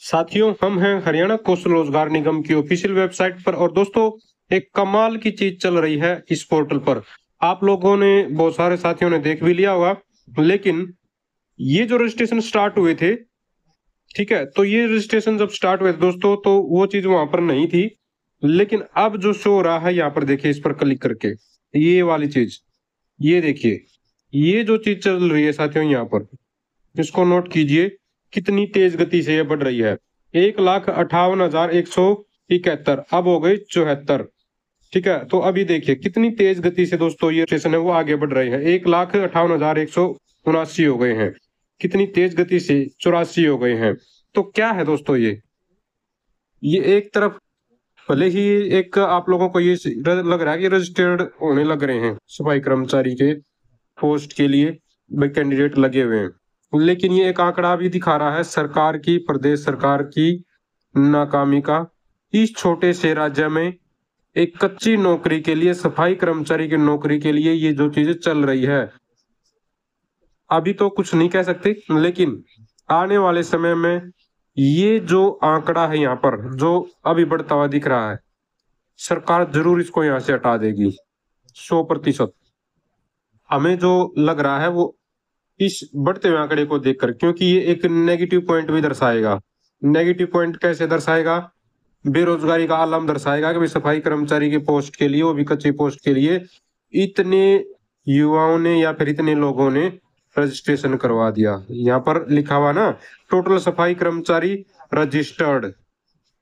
साथियों, हम हैं हरियाणा कौशल रोजगार निगम की ऑफिशियल वेबसाइट पर और दोस्तों एक कमाल की चीज चल रही है इस पोर्टल पर। आप लोगों ने बहुत सारे साथियों ने देख भी लिया होगा, लेकिन ये जो रजिस्ट्रेशन स्टार्ट हुए थे, ठीक है, तो ये रजिस्ट्रेशन जब स्टार्ट हुए थे दोस्तों, तो वो चीज वहां पर नहीं थी। लेकिन अब जो शो हो रहा है यहाँ पर देखिए, इस पर क्लिक करके ये वाली चीज, ये देखिए, ये जो चीज चल रही है साथियों यहाँ पर, इसको नोट कीजिए कितनी तेज गति से ये बढ़ रही है। 1,58,171 अब हो गई 74। ठीक है, तो अभी देखिए कितनी तेज गति से दोस्तों ये स्टेशन है वो आगे बढ़ रहे हैं। 1,58,179 हो गए हैं, कितनी तेज गति से 84 हो गए हैं। तो क्या है दोस्तों, ये एक तरफ भले ही एक आप लोगों को ये लग रहा है कि रजिस्टर्ड होने लग रहे हैं सफाई कर्मचारी के पोस्ट के लिए भाई कैंडिडेट लगे हुए हैं, लेकिन ये एक आंकड़ा भी दिखा रहा है सरकार की, प्रदेश सरकार की नाकामी का। इस छोटे से राज्य में एक कच्ची नौकरी के लिए, सफाई कर्मचारी की नौकरी के लिए ये जो चीजें चल रही है, अभी तो कुछ नहीं कह सकते, लेकिन आने वाले समय में ये जो आंकड़ा है यहाँ पर जो अभी बढ़ता हुआ दिख रहा है, सरकार जरूर इसको यहाँ से हटा देगी 100%। हमें जो लग रहा है वो इस बढ़ते हुए आंकड़े को देखकर, क्योंकि ये एक नेगेटिव पॉइंट भी दर्शाएगा। नेगेटिव पॉइंट कैसे दर्शाएगा? बेरोजगारी का आलम दर्शाएगा कि सफाई कर्मचारी के पोस्ट के लिए, वो भी कच्ची पोस्ट के लिए, इतने युवाओं ने या फिर इतने लोगों ने रजिस्ट्रेशन करवा दिया। यहाँ पर लिखा हुआ ना, टोटल सफाई कर्मचारी रजिस्टर्ड,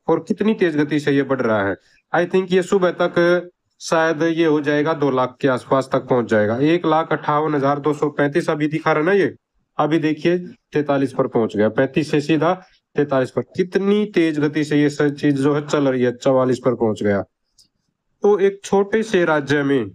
और कितनी तेज गति से ये बढ़ रहा है। आई थिंक ये सुबह तक शायद ये हो जाएगा 2 लाख के आसपास तक पहुंच जाएगा। 1,58,235 अभी दिखा रहा ना ये, अभी देखिए 43 पर पहुंच गया। 35 से सीधा 43 पर, कितनी तेज गति से ये सब चीज जो है चल रही है, 44 पर पहुंच गया। तो एक छोटे से राज्य में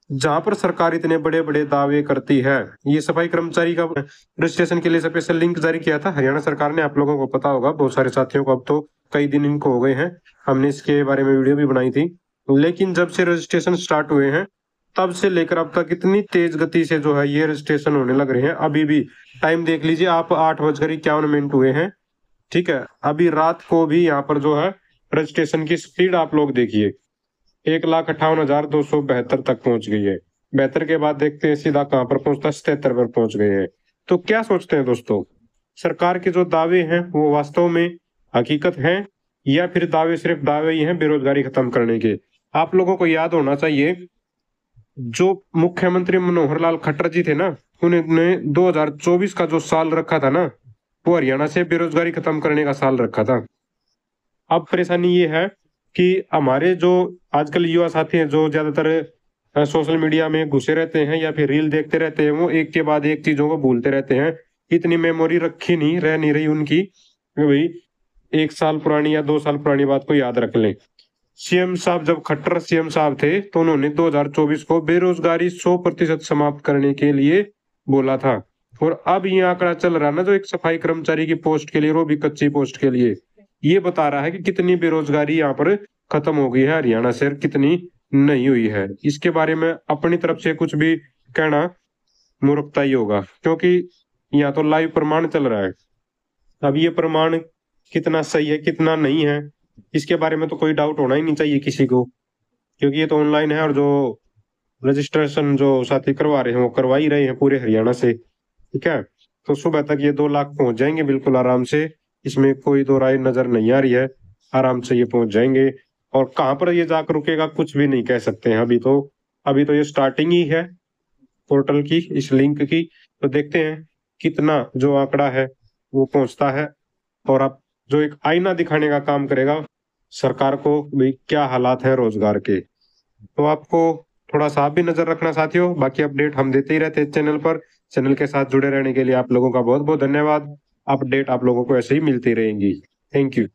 जहां पर सरकार इतने बड़े बड़े दावे करती है, ये सफाई कर्मचारी का रजिस्ट्रेशन के लिए स्पेशल लिंक जारी किया था हरियाणा सरकार ने, आप लोगों को पता होगा, बहुत सारे साथियों को अब तो कई दिन इनको हो गए हैं, हमने इसके बारे में वीडियो भी बनाई थी। लेकिन जब से रजिस्ट्रेशन स्टार्ट हुए हैं तब से लेकर अब तक इतनी तेज गति से जो है ये रजिस्ट्रेशन होने लग रहे हैं। अभी भी टाइम देख लीजिए आप, 8:51 हुए हैं। ठीक है, अभी रात को भी यहाँ पर जो है रजिस्ट्रेशन की स्पीड आप लोग देखिए, 1,58,272 तक पहुंच गई है। 72 के बाद देखते हैं सीधा कहां पर पहुंचता है, 77 पर पहुंच गए हैं। तो क्या सोचते हैं दोस्तों, सरकार के जो दावे हैं वो वास्तव में हकीकत हैं, या फिर दावे सिर्फ दावे ही हैं बेरोजगारी खत्म करने के? आप लोगों को याद होना चाहिए, जो मुख्यमंत्री मनोहर लाल खट्टर जी थे ना, उन्होंने 2024 का जो साल रखा था ना, वो हरियाणा से बेरोजगारी खत्म करने का साल रखा था। अब परेशानी ये है कि हमारे जो आजकल युवा साथी हैं, जो ज्यादातर सोशल मीडिया में घुसे रहते हैं या फिर रील देखते रहते हैं, वो एक के बाद एक चीजों को भूलते रहते हैं। इतनी मेमोरी रखी नहीं रह नहीं रही उनकी, भाई 1 साल पुरानी या 2 साल पुरानी बात को याद रख लें। सीएम साहब, जब खट्टर सीएम साहब थे, तो उन्होंने 2024 को बेरोजगारी 100% समाप्त करने के लिए बोला था। और अब ये आंकड़ा चल रहा है ना, जो एक सफाई कर्मचारी की पोस्ट के लिए, वो भी कच्ची पोस्ट के लिए, ये बता रहा है कि कितनी बेरोजगारी यहाँ पर खत्म हो गई है हरियाणा से, कितनी नहीं हुई है। इसके बारे में अपनी तरफ से कुछ भी कहना मूर्खता ही होगा, क्योंकि यहाँ तो लाइव प्रमाण चल रहा है। अब ये प्रमाण कितना सही है कितना नहीं है, इसके बारे में तो कोई डाउट होना ही नहीं चाहिए किसी को, क्योंकि ये तो ऑनलाइन है, और जो रजिस्ट्रेशन जो साथी करवा रहे हैं वो करवा ही रहे हैं पूरे हरियाणा से। ठीक है, तो सुबह तक ये 2 लाख पहुंच जाएंगे बिल्कुल आराम से, इसमें कोई दो राय नजर नहीं आ रही है, आराम से ये पहुंच जाएंगे। और कहां पर ये जाकर रुकेगा कुछ भी नहीं कह सकते हैं। अभी तो ये स्टार्टिंग ही है पोर्टल की, इस लिंक की। तो देखते हैं कितना जो आंकड़ा है वो पहुंचता है, और अब जो एक आईना दिखाने का काम करेगा सरकार को, भाई क्या हालात है रोजगार के। तो आपको थोड़ा सा आप भी नजर रखना साथियों, बाकी अपडेट हम देते ही रहते हैं चैनल पर। चैनल के साथ जुड़े रहने के लिए आप लोगों का बहुत बहुत धन्यवाद। अपडेट आप लोगों को ऐसे ही मिलती रहेंगी। Thank you.